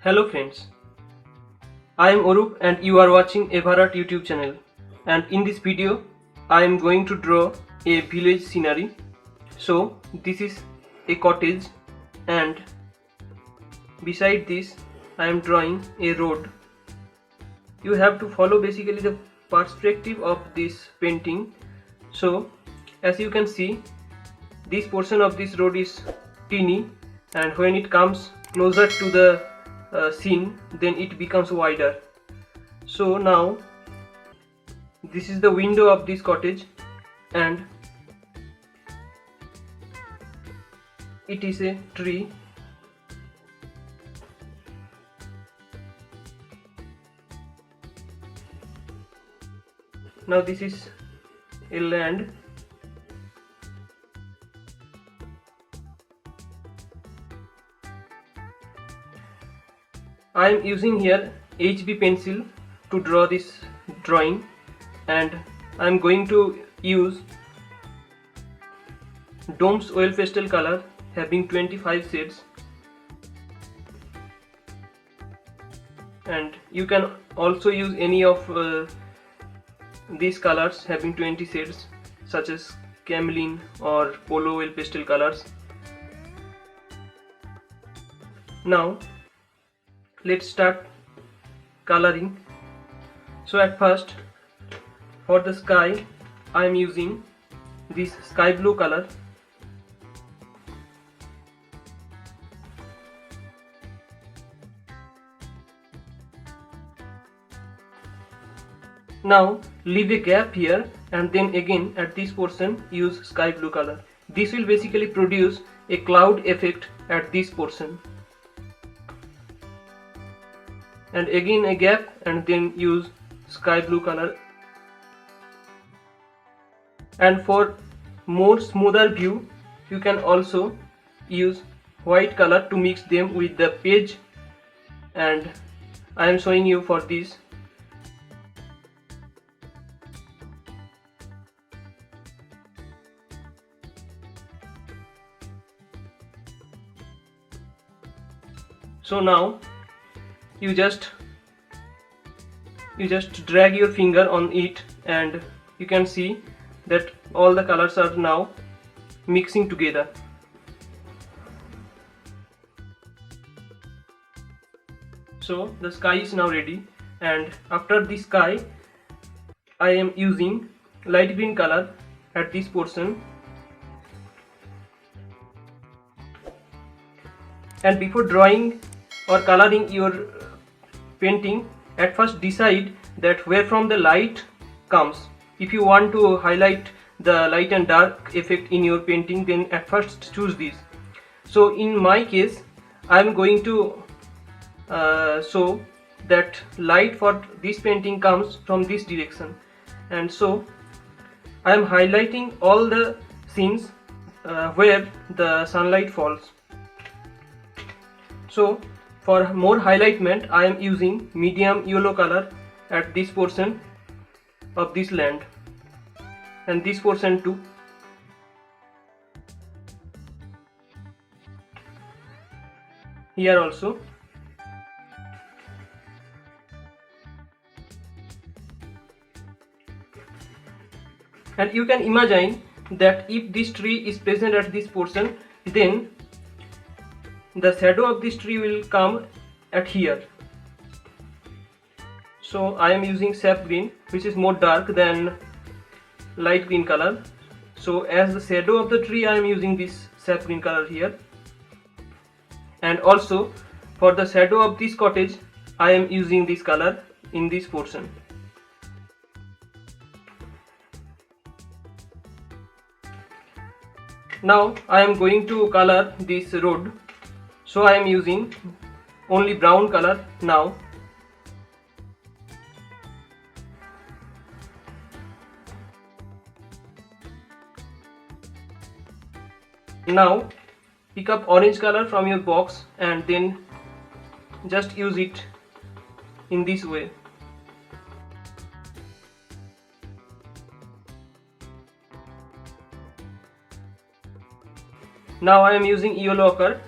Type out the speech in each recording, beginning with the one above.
Hello friends, I am Orup and you are watching Evarat YouTube channel, and in this video I am going to draw a village scenery. So this is a cottage and beside this I am drawing a road. You have to follow basically the perspective of this painting. So as you can see, this portion of this road is teeny, and when it comes closer to the scene then it becomes wider. So now this is the window of this cottage and it is a tree. Now this is a land. I am using here HB pencil to draw this drawing, and I am going to use Dome's oil pastel color having 25 shades, and you can also use any of these colors having 20 shades such as camelin or polo oil pastel colors. Now let's start coloring. So at first, for the sky I am using this sky blue color. Now leave a gap here and then again at this portion use sky blue color. This will basically produce a cloud effect at this portion. And again a gap and then use sky blue color. And for more smoother view you can also use white color to mix them with the page, and I am showing you for this. So now you just drag your finger on it and you can see that all the colors are now mixing together. So the sky is now ready, and after the sky I am using light green color at this portion. And before drawing or coloring your painting, at first decide that where from the light comes. If you want to highlight the light and dark effect in your painting, then at first choose this. So in my case I am going to show that light for this painting comes from this direction, and so I am highlighting all the scenes where the sunlight falls. So for more highlightment I am using medium yellow color at this portion of this land and this portion too. Here also. And you can imagine that if this tree is present at this portion, then the shadow of this tree will come at here. So I am using sap green, which is more dark than light green color. So as the shadow of the tree I am using this sap green color here, and also for the shadow of this cottage I am using this color in this portion. Now I am going to color this road. So I am using only brown color now. Now pick up orange color from your box and then just use it in this way. Now I am using yellow ochre.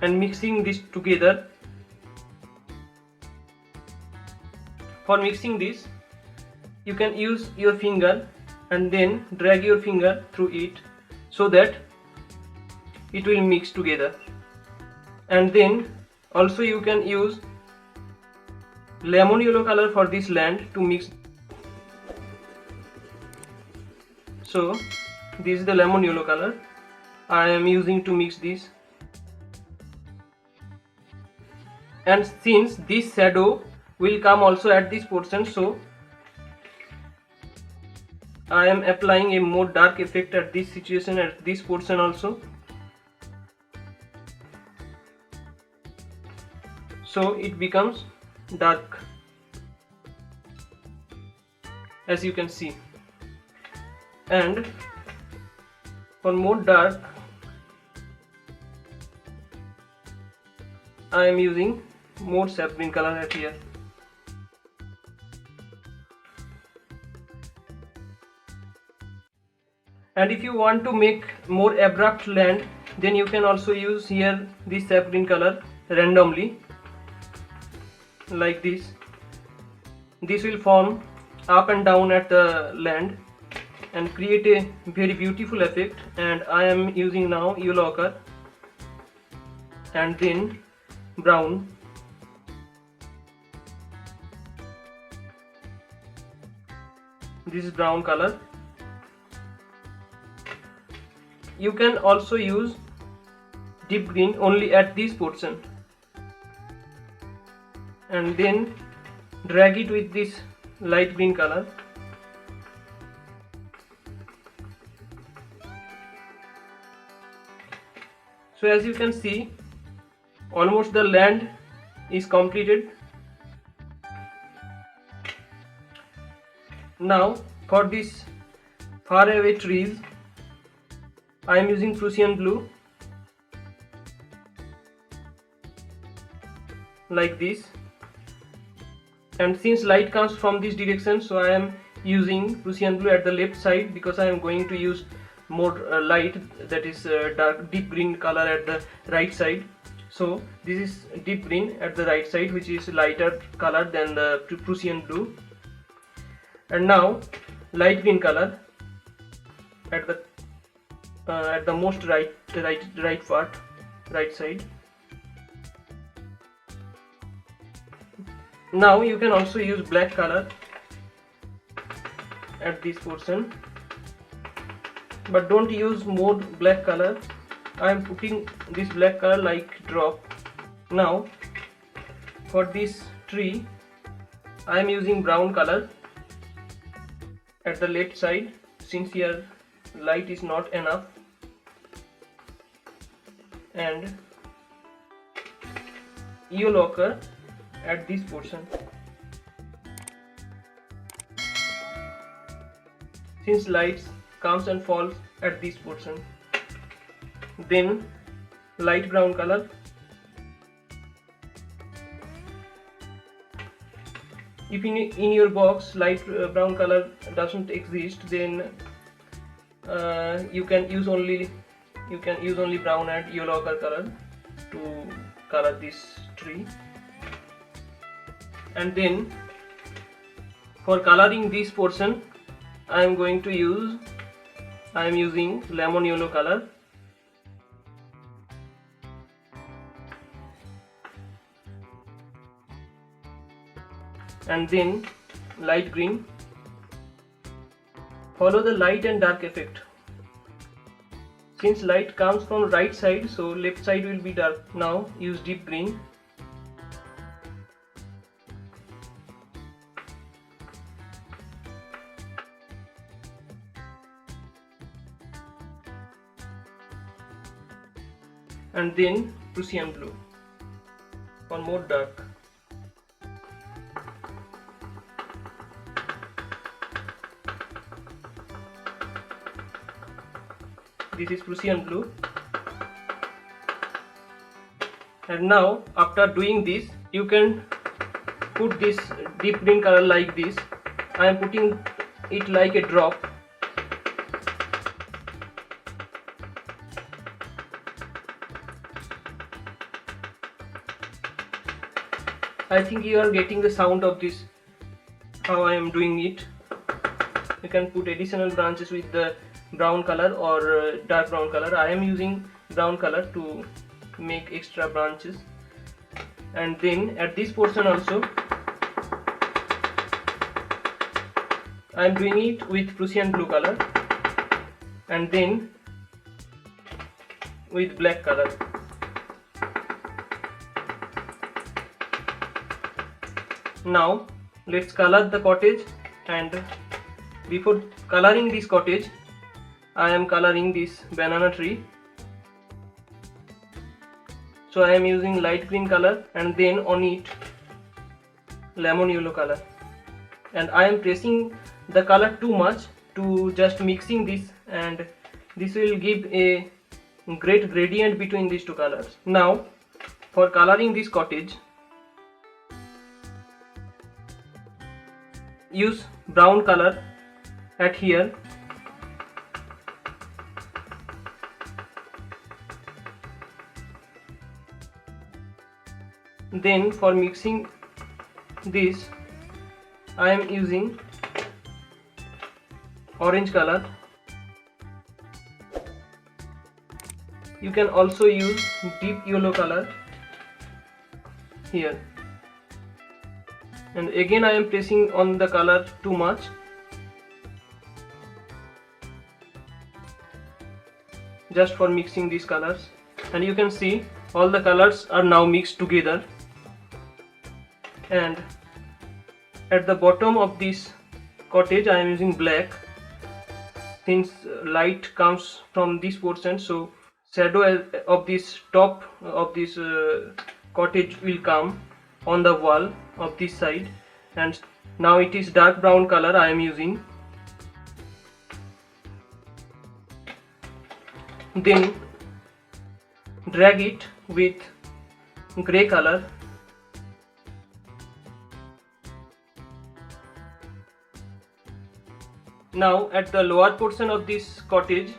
and mixing this together. For mixing this, you can use your finger and then drag your finger through it so that it will mix together. And then also you can use lemon yellow color for this land to mix. So this is the lemon yellow color I am using to mix this. And since this shadow will come also at this portion, so I am applying a more dark effect at this situation, at this portion also. So it becomes dark, as you can see. And for more dark, I am using more sap green color at here. And if you want to make more abrupt land, then you can also use here this sap green color randomly, like this. This will form up and down at the land and create a very beautiful effect. And I am using now yellow ochre and then brown. This is brown color. You can also use deep green only at this portion and then drag it with this light green color. So as you can see, almost the land is completed. Now for this far away trees, I am using Prussian blue, like this. And since light comes from this direction, so I am using Prussian blue at the left side, because I am going to use more light, that is dark deep green color at the right side. So this is deep green at the right side, which is lighter color than the Prussian blue. And now light green color at the most right part, right side. Now you can also use black color at this portion, but don't use more black color. I am putting this black color like drop. Now for this tree, I am using brown color at the left side, since here light is not enough, and yellow ochre at this portion. Since light comes and falls at this portion, then light brown color. If in your box light brown color doesn't exist, then you can use only brown and yellow ochre color to color this tree. And then for coloring this portion, I am using lemon yellow color. And then light green. Follow the light and dark effect. Since light comes from right side, so left side will be dark. Now use deep green. And then Prussian blue for more dark. This is Prussian blue. And now after doing this, you can put this deep green color like this. I am putting it like a drop. I think you are getting the sound of this, how I am doing it. You can put additional branches with the brown color or dark brown color. I am using brown color to make extra branches. And then at this portion also I am doing it with Prussian blue color and then with black color. Now let's color the cottage, and before coloring this cottage I am coloring this banana tree. So I am using light green color and then on it lemon yellow color, and I am pressing the color too much to just mixing this, and this will give a great gradient between these two colors. Now for coloring this cottage, use brown color at here. Then for mixing this I am using orange color. You can also use deep yellow color here, and again I am pressing on the color too much. Just for mixing these colors, and you can see all the colors are now mixed together. And at the bottom of this cottage I am using black, since light comes from this portion, so shadow of this top of this cottage will come on the wall of this side. And now it is dark brown color I am using. Then drag it with gray color. Now at the lower portion of this cottage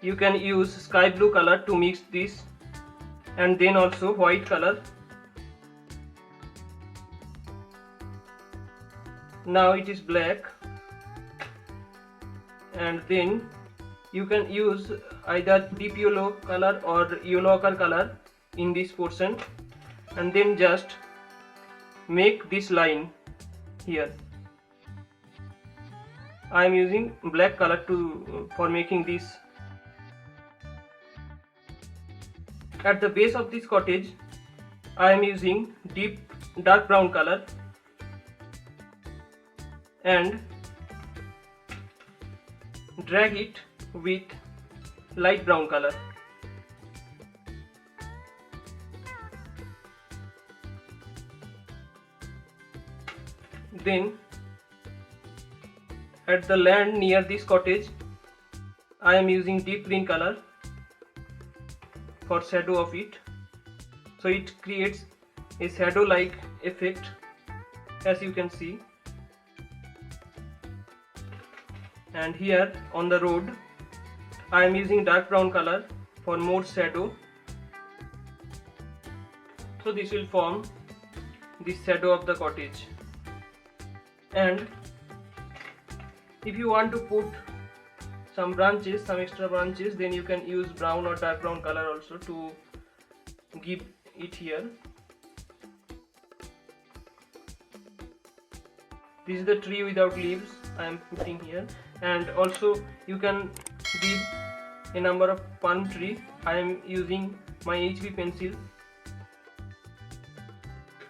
you can use sky blue color to mix this, and then also white color. Now it is black, and then you can use either deep yellow color or yellow ochre color in this portion, and then just make this line here. I am using black color for making this. At the base of this cottage I am using dark brown color and drag it with light brown color. Then at the land near this cottage I am using deep green color for shadow of it, so it creates a shadow like effect, as you can see. And here on the road I am using dark brown color for more shadow, so this will form the shadow of the cottage. And if you want to put some extra branches, then you can use brown or dark brown color also to give it here. This is the tree without leaves I am putting here, and also you can give a number of palm tree. I am using my HB pencil.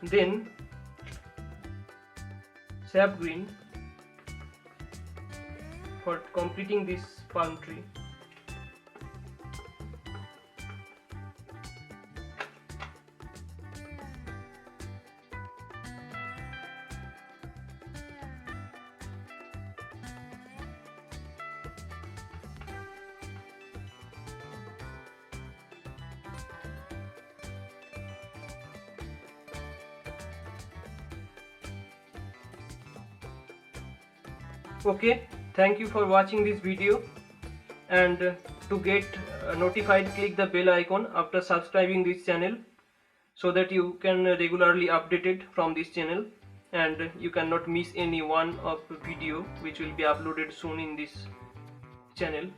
Then sap green for completing this palm tree. Okay, thank you for watching this video, and to get notified, click the bell icon after subscribing this channel. so that you can regularly updated from this channel, and you cannot miss any one of video which will be uploaded soon in this channel.